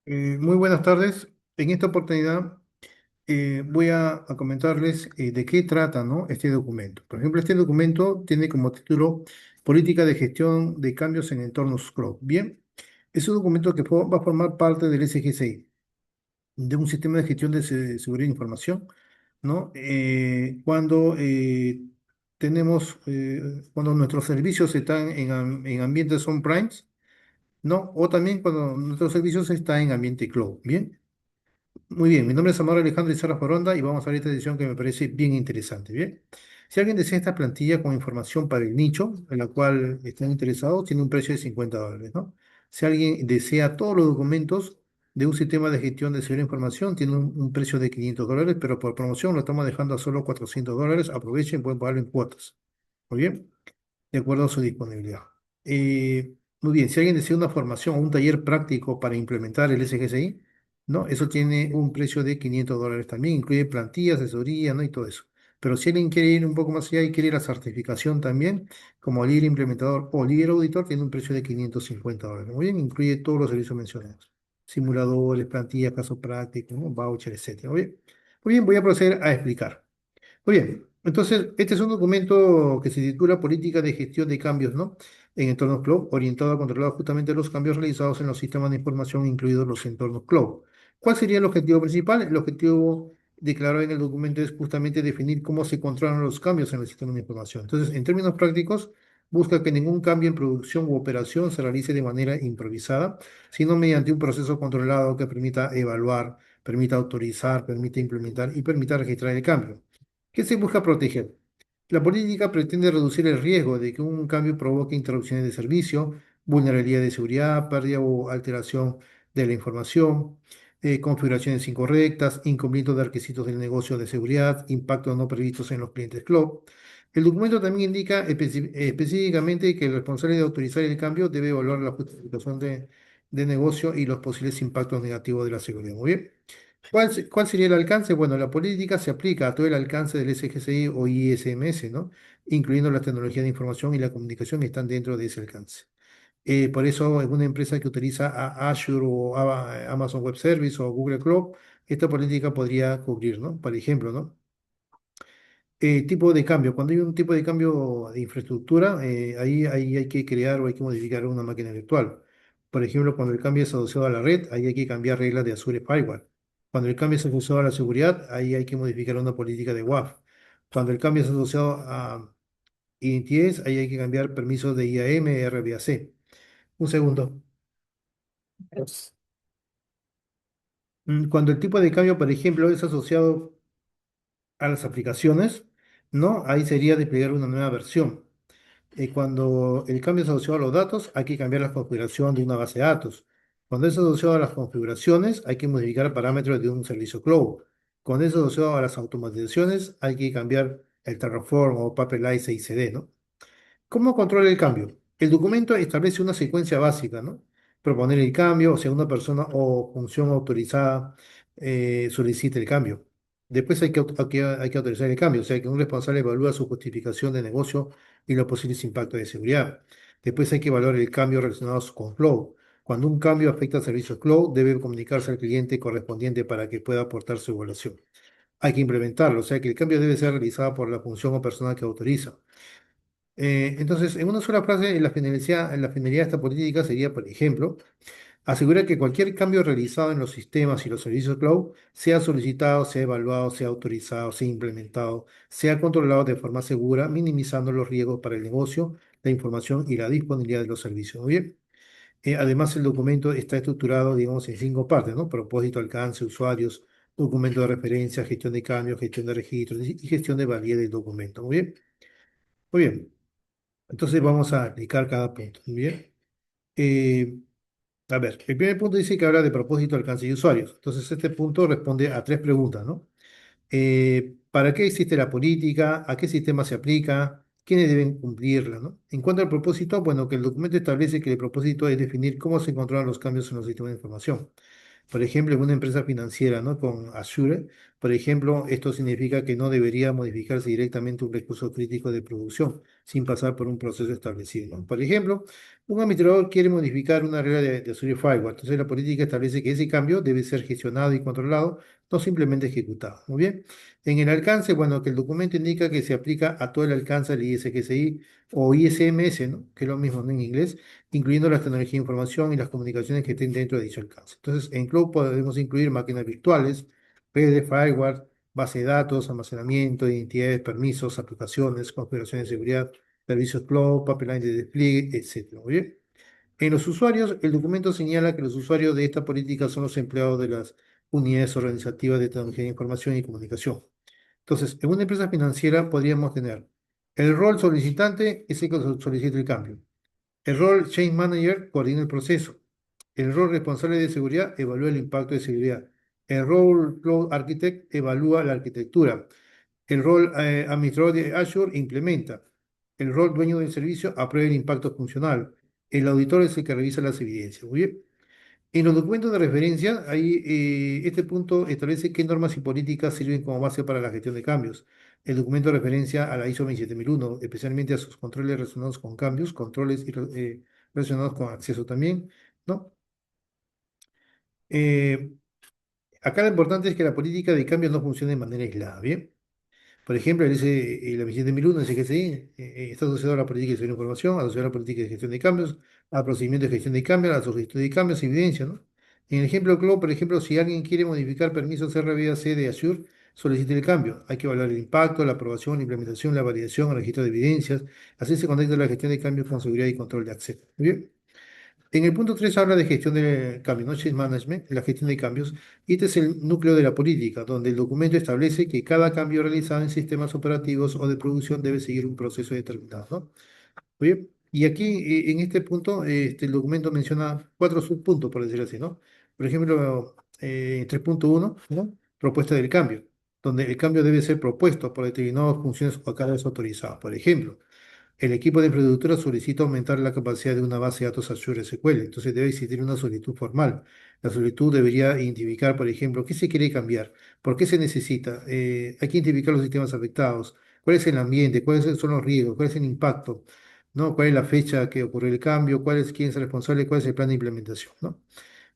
Muy buenas tardes. En esta oportunidad voy a comentarles de qué trata, ¿no?, este documento. Por ejemplo, este documento tiene como título Política de Gestión de Cambios en Entornos Cloud. Bien, es un documento que va a formar parte del SGCI, de un sistema de gestión de seguridad de información, ¿no? Cuando nuestros servicios están en ambientes on-primes, ¿no? O también cuando nuestros servicios están en ambiente cloud. Bien. Muy bien, mi nombre es Amaro Alejandro Izarra Foronda y vamos a ver esta edición que me parece bien interesante. Bien, si alguien desea esta plantilla con información para el nicho en la cual están interesados, tiene un precio de $50, ¿no? Si alguien desea todos los documentos de un sistema de gestión de seguridad de información, tiene un precio de $500, pero por promoción lo estamos dejando a solo $400. Aprovechen, pueden pagarlo en cuotas. Muy bien, de acuerdo a su disponibilidad. Muy bien, si alguien desea una formación o un taller práctico para implementar el SGSI, ¿no? Eso tiene un precio de $500 también, incluye plantilla, asesoría, ¿no? Y todo eso. Pero si alguien quiere ir un poco más allá y quiere la certificación también, como líder implementador o líder auditor, tiene un precio de $550. Muy bien, incluye todos los servicios mencionados. Simuladores, plantillas, casos prácticos, ¿no?, voucher, etcétera. Muy bien, voy a proceder a explicar. Muy bien, entonces este es un documento que se titula Política de Gestión de Cambios, ¿no?, en entornos cloud, orientado a controlar justamente los cambios realizados en los sistemas de información, incluidos los entornos cloud. ¿Cuál sería el objetivo principal? El objetivo declarado en el documento es justamente definir cómo se controlan los cambios en el sistema de información. Entonces, en términos prácticos, busca que ningún cambio en producción u operación se realice de manera improvisada, sino mediante un proceso controlado que permita evaluar, permita autorizar, permita implementar y permita registrar el cambio. ¿Qué se busca proteger? La política pretende reducir el riesgo de que un cambio provoque interrupciones de servicio, vulnerabilidad de seguridad, pérdida o alteración de la información, configuraciones incorrectas, incumplimiento de requisitos del negocio de seguridad, impactos no previstos en los clientes cloud. El documento también indica específicamente que el responsable de autorizar el cambio debe evaluar la justificación de negocio y los posibles impactos negativos de la seguridad. Muy bien. ¿Cuál sería el alcance? Bueno, la política se aplica a todo el alcance del SGCI o ISMS, ¿no?, incluyendo las tecnologías de información y la comunicación que están dentro de ese alcance. Por eso, en una empresa que utiliza a Azure o a Amazon Web Service o Google Cloud, esta política podría cubrir, ¿no? Por ejemplo, ¿no? Tipo de cambio. Cuando hay un tipo de cambio de infraestructura, ahí hay que crear o hay que modificar una máquina virtual. Por ejemplo, cuando el cambio es asociado a la red, ahí hay que cambiar reglas de Azure Firewall. Cuando el cambio es asociado a la seguridad, ahí hay que modificar una política de WAF. Cuando el cambio es asociado a identidades, ahí hay que cambiar permisos de IAM, RBAC. Un segundo. Cuando el tipo de cambio, por ejemplo, es asociado a las aplicaciones, ¿no? Ahí sería desplegar una nueva versión. Cuando el cambio es asociado a los datos, hay que cambiar la configuración de una base de datos. Cuando es asociado a las configuraciones, hay que modificar parámetros de un servicio cloud. Cuando es asociado a las automatizaciones, hay que cambiar el Terraform o Paperlike CICD, ¿no? ¿Cómo controla el cambio? El documento establece una secuencia básica, ¿no? Proponer el cambio, o sea, una persona o función autorizada solicita el cambio. Después hay que autorizar el cambio, o sea, que un responsable evalúa su justificación de negocio y los posibles impactos de seguridad. Después hay que evaluar el cambio relacionado con Cloud. Cuando un cambio afecta a servicios Cloud, debe comunicarse al cliente correspondiente para que pueda aportar su evaluación. Hay que implementarlo, o sea, que el cambio debe ser realizado por la función o persona que autoriza. Entonces, en una sola frase, la finalidad de esta política sería, por ejemplo, asegurar que cualquier cambio realizado en los sistemas y los servicios cloud sea solicitado, sea evaluado, sea autorizado, sea implementado, sea controlado de forma segura, minimizando los riesgos para el negocio, la información y la disponibilidad de los servicios. Muy bien. Además, el documento está estructurado, digamos, en 5 partes, ¿no? Propósito, alcance, usuarios, documento de referencia, gestión de cambios, gestión de registros y gestión de validez del documento. Muy bien. Muy bien. Entonces vamos a aplicar cada punto. Muy bien. Eh, a ver, el primer punto dice que habla de propósito, alcance y usuarios. Entonces este punto responde a 3 preguntas, ¿no? ¿Para qué existe la política? ¿A qué sistema se aplica? ¿Quiénes deben cumplirla, no? En cuanto al propósito, bueno, que el documento establece que el propósito es definir cómo se controlan los cambios en los sistemas de información. Por ejemplo, en una empresa financiera, ¿no?, con Azure, por ejemplo, esto significa que no debería modificarse directamente un recurso crítico de producción sin pasar por un proceso establecido, ¿no? Por ejemplo, Un administrador quiere modificar una regla de Azure Firewall. Entonces la política establece que ese cambio debe ser gestionado y controlado, no simplemente ejecutado. Muy bien. En el alcance, bueno, que el documento indica que se aplica a todo el alcance del ISGCI o ISMS, ¿no? Que es lo mismo, ¿no? En inglés, incluyendo las tecnologías de información y las comunicaciones que estén dentro de dicho alcance. Entonces, en Cloud podemos incluir máquinas virtuales, redes de firewall, base de datos, almacenamiento, identidades, permisos, aplicaciones, configuraciones de seguridad, servicios cloud, pipeline de despliegue, etcétera. Muy bien. En los usuarios, el documento señala que los usuarios de esta política son los empleados de las unidades organizativas de tecnología de información y comunicación. Entonces, en una empresa financiera podríamos tener el rol solicitante, es el que solicita el cambio. El rol Change Manager coordina el proceso. El rol responsable de seguridad evalúa el impacto de seguridad. El rol Cloud Architect evalúa la arquitectura. El rol administrador de Azure implementa. El rol dueño del servicio aprueba el impacto funcional. El auditor es el que revisa las evidencias. Muy bien. En los documentos de referencia, ahí, este punto establece qué normas y políticas sirven como base para la gestión de cambios. El documento de referencia a la ISO 27001, especialmente a sus controles relacionados con cambios, controles relacionados con acceso también, ¿no? Eh, Acá lo importante es que la política de cambios no funcione de manera aislada, ¿bien? Por ejemplo, la Misión de 2001, el CGCI, está asociado a la política de gestión de información, asociado a la política de gestión de cambios, al procedimiento de gestión de cambios, a la solicitud de cambios, evidencia, ¿no? En el ejemplo Cloud, por ejemplo, si alguien quiere modificar permisos RBAC de Azure, solicite el cambio. Hay que evaluar el impacto, la aprobación, la implementación, la validación, el registro de evidencias. Así se conecta la gestión de cambios con seguridad y control de acceso. Muy bien. En el punto 3 habla de gestión de cambios, ¿no? Change Management, la gestión de cambios. Y este es el núcleo de la política, donde el documento establece que cada cambio realizado en sistemas operativos o de producción debe seguir un proceso determinado, ¿no? Muy bien. Y aquí, en este punto, el documento menciona cuatro subpuntos, por decirlo así, ¿no? Por ejemplo, 3.1, ¿no? Propuesta del cambio, donde el cambio debe ser propuesto por determinadas funciones o cargos autorizados. Por ejemplo, el equipo de infraestructura solicita aumentar la capacidad de una base de datos Azure SQL, entonces debe existir una solicitud formal. La solicitud debería identificar, por ejemplo, qué se quiere cambiar, por qué se necesita, hay que identificar los sistemas afectados, cuál es el ambiente, cuáles son los riesgos, cuál es el impacto, ¿no? Cuál es la fecha que ocurrió el cambio, quién es el responsable, cuál es el plan de implementación, ¿no?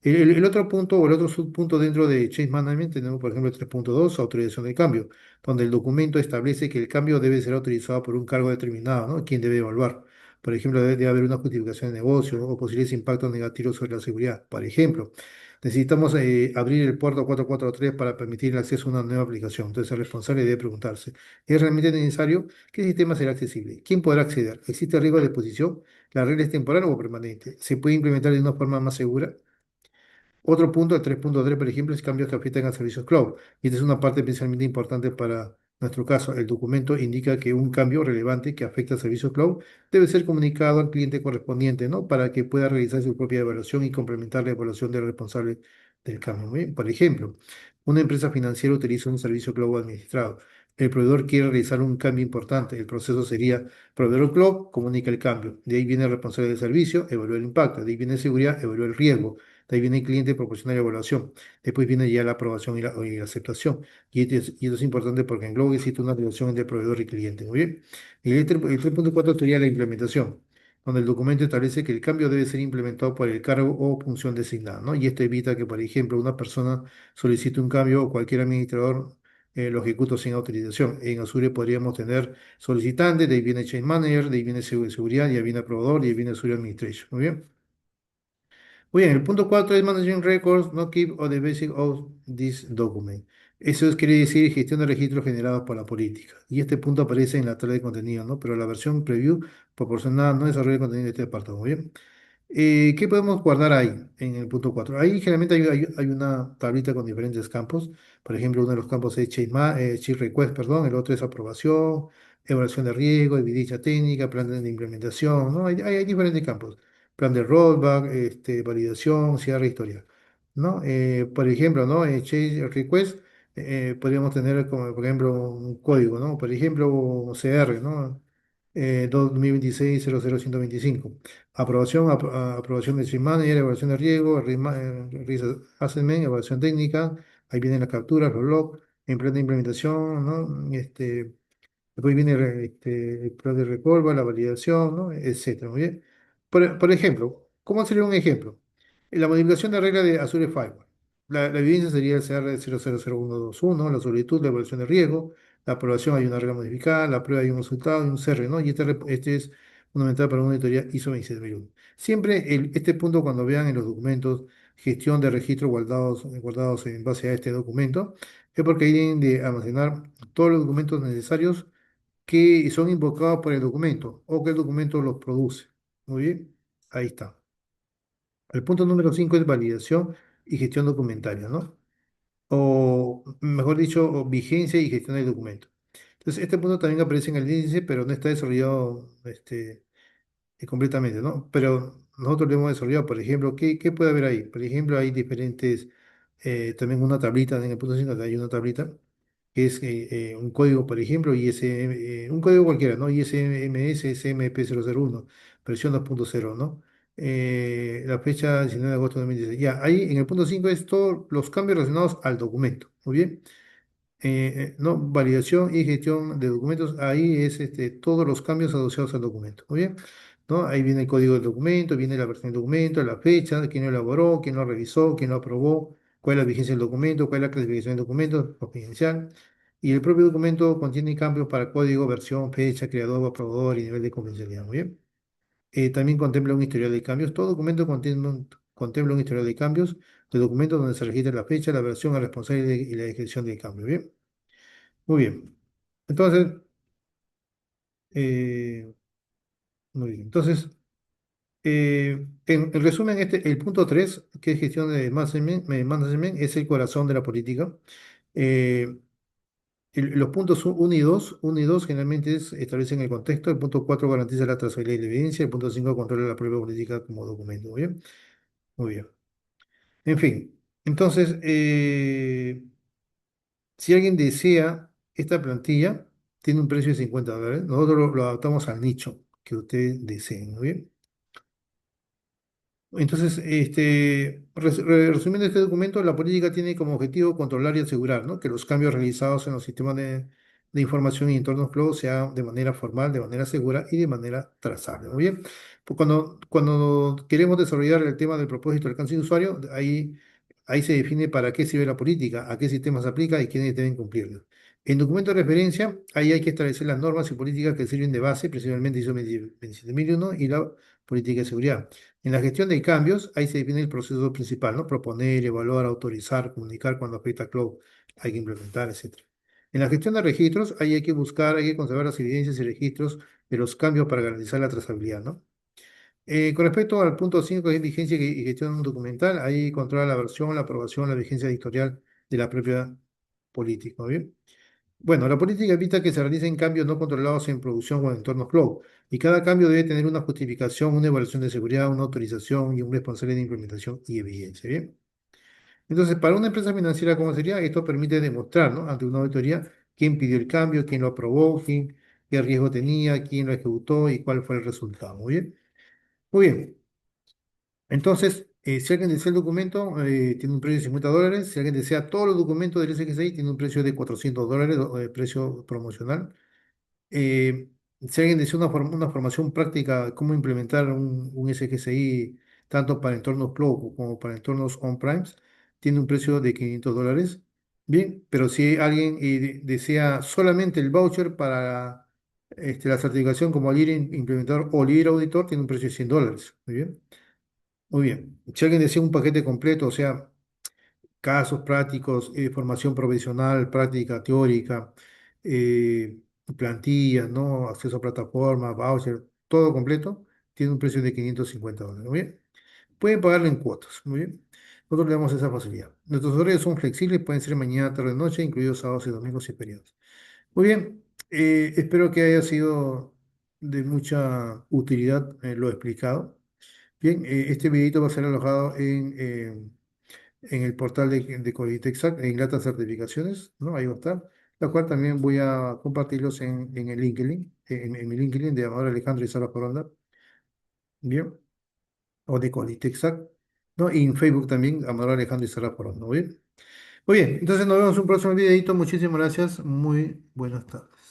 El otro punto o el otro subpunto dentro de Change Management tenemos, por ejemplo, el 3.2, autorización del cambio, donde el documento establece que el cambio debe ser autorizado por un cargo determinado, ¿no? ¿Quién debe evaluar? Por ejemplo, debe haber una justificación de negocio o posibles impactos negativos sobre la seguridad. Por ejemplo, necesitamos abrir el puerto 443 para permitir el acceso a una nueva aplicación. Entonces, el responsable debe preguntarse, ¿es realmente necesario? ¿Qué sistema será accesible? ¿Quién podrá acceder? ¿Existe riesgo de exposición? ¿La regla es temporal o permanente? ¿Se puede implementar de una forma más segura? Otro punto, el 3.3, por ejemplo, es cambios que afectan a servicios cloud. Y esta es una parte especialmente importante para nuestro caso. El documento indica que un cambio relevante que afecta a servicios cloud debe ser comunicado al cliente correspondiente, ¿no? Para que pueda realizar su propia evaluación y complementar la evaluación del responsable del cambio. Muy bien. Por ejemplo, una empresa financiera utiliza un servicio cloud administrado. El proveedor quiere realizar un cambio importante. El proceso sería: proveedor cloud comunica el cambio. De ahí viene el responsable del servicio, evalúa el impacto. De ahí viene seguridad, evalúa el riesgo. De ahí viene el cliente, proporciona la evaluación. Después viene ya la aprobación y la aceptación. Y esto es importante porque en Globo existe una relación entre proveedor y cliente. Muy bien. Y el 3.4 sería la implementación, donde el documento establece que el cambio debe ser implementado por el cargo o función designada, ¿no? Y esto evita que, por ejemplo, una persona solicite un cambio o cualquier administrador lo ejecute sin autorización. En Azure podríamos tener solicitante, de ahí viene Change Manager, de ahí viene seguridad, y ahí viene proveedor, y ahí viene Azure Administration. Muy bien. Muy bien, el punto 4 es Managing Records, no keep all the basic of this document. Quiere decir gestión de registros generados por la política. Y este punto aparece en la tabla de contenido, ¿no? Pero la versión preview proporcionada no desarrolla el contenido de este apartado. Muy bien. ¿Qué podemos guardar ahí en el punto 4? Ahí generalmente hay una tablita con diferentes campos. Por ejemplo, uno de los campos es change request, perdón, el otro es aprobación, evaluación de riesgo, evidencia técnica, plan de implementación, ¿no? Hay diferentes campos. Plan de rollback, validación, cierre historial, ¿no? Por ejemplo, ¿no? Change request, podríamos tener como, por ejemplo, un código, ¿no? Por ejemplo, CR, ¿no? 2026-00125. Aprobación de Stream Manager, evaluación de riesgo, Risk Assessment, evaluación técnica, ahí vienen las capturas, los logs, en plan de implementación, ¿no? Después viene el plan de recolva, la validación, ¿no? Etcétera, muy bien. Por ejemplo, ¿cómo sería un ejemplo? En la modificación de regla de Azure Firewall. La evidencia sería el CR 000121, la solicitud, la evaluación de riesgo, la aprobación hay una regla modificada, la prueba hay un resultado y un CR, ¿no? Y este es fundamental para una auditoría ISO 27001. Siempre este punto, cuando vean en los documentos gestión de registros guardados en base a este documento, es porque ahí tienen de almacenar todos los documentos necesarios que son invocados por el documento o que el documento los produce. Muy bien, ahí está. El punto número 5 es validación y gestión documentaria, ¿no? O mejor dicho, o vigencia y gestión del documento. Entonces, este punto también aparece en el índice, pero no está desarrollado completamente, ¿no? Pero nosotros lo hemos desarrollado, por ejemplo, ¿qué puede haber ahí? Por ejemplo, hay diferentes, también una tablita, en el punto 5 hay una tablita, que es un código, por ejemplo, un código cualquiera, ¿no? ISMS SMP001, versión 2.0, ¿no? La fecha 19 de agosto de 2016. Ya, ahí en el punto 5 es todos los cambios relacionados al documento, ¿muy bien? No, validación y gestión de documentos, ahí es todos los cambios asociados al documento, ¿muy bien? ¿No? Ahí viene el código del documento, viene la versión del documento, la fecha, quién lo elaboró, quién lo revisó, quién lo aprobó, cuál es la vigencia del documento, cuál es la clasificación del documento, confidencial. Y el propio documento contiene cambios para código, versión, fecha, creador, aprobador y nivel de confidencialidad, ¿muy bien? También contempla un historial de cambios. Todo documento contempla un historial de cambios de documentos donde se registra la fecha, la versión, el responsable y la descripción del cambio, ¿bien? Muy bien. Entonces, eh, muy bien. Entonces, en resumen, el punto 3 que es gestión de management, es el corazón de la política. Eh, los puntos uno y 2 generalmente establecen el contexto. El punto 4 garantiza la trazabilidad y la evidencia. El punto 5 controla la propia política como documento. Muy bien. Muy bien. En fin. Entonces, si alguien desea esta plantilla, tiene un precio de $50. Nosotros lo adaptamos al nicho que usted desee, ¿muy bien? Entonces, resumiendo este documento, la política tiene como objetivo controlar y asegurar, ¿no?, que los cambios realizados en los sistemas de información y entornos cloud sean de manera formal, de manera segura y de manera trazable. Muy bien. Pues cuando queremos desarrollar el tema del propósito del alcance de usuario, ahí se define para qué sirve la política, a qué sistemas se aplica y quiénes deben cumplirla. En documento de referencia, ahí hay que establecer las normas y políticas que sirven de base, principalmente ISO 27001 y la política de seguridad. En la gestión de cambios, ahí se define el proceso principal, ¿no? Proponer, evaluar, autorizar, comunicar cuando afecta a cloud, hay que implementar, etcétera. En la gestión de registros, ahí hay que buscar, hay que conservar las evidencias y registros de los cambios para garantizar la trazabilidad, ¿no? Con respecto al punto 5 que es vigencia y gestión documental, ahí controla la versión, la aprobación, la vigencia editorial de la propia política, ¿no? ¿Bien? Bueno, la política evita que se realicen cambios no controlados en producción o en entornos cloud, y cada cambio debe tener una justificación, una evaluación de seguridad, una autorización y un responsable de implementación y evidencia. Bien. Entonces, para una empresa financiera, ¿cómo sería? Esto permite demostrar, ¿no?, ante una auditoría quién pidió el cambio, quién lo aprobó, qué riesgo tenía, quién lo ejecutó y cuál fue el resultado. Muy bien. Muy bien. Entonces, si alguien desea el documento, tiene un precio de $50. Si alguien desea todos los documentos del SGSI, tiene un precio de $400, precio promocional. Eh, si alguien desea una formación práctica de cómo implementar un SGCI tanto para entornos cloud como para entornos on-premise, tiene un precio de $500. Bien, pero si alguien desea solamente el voucher para la certificación como líder implementador o líder auditor, tiene un precio de $100. Muy bien. Muy bien. Si alguien desea un paquete completo, o sea, casos prácticos, formación profesional, práctica teórica, eh, plantillas, ¿no? Acceso a plataformas, voucher, todo completo, tiene un precio de $550. Muy bien. Pueden pagarlo en cuotas. Muy bien. Nosotros le damos esa facilidad. Nuestros horarios son flexibles, pueden ser mañana, tarde, noche, incluidos sábados y domingos y feriados. Muy bien. Espero que haya sido de mucha utilidad lo explicado. Bien, este videito va a ser alojado en el portal de Qualitexac, en Data Certificaciones, ¿no? Ahí va a estar, la cual también voy a compartirlos en el LinkedIn, en mi LinkedIn de Amador Alejandro y Sara Foronda, bien, o de Qualitexac, ¿no? Y en Facebook también, Amador Alejandro y Sara Foronda, ¿muy bien? Muy bien, entonces nos vemos en un próximo videito, muchísimas gracias, muy buenas tardes.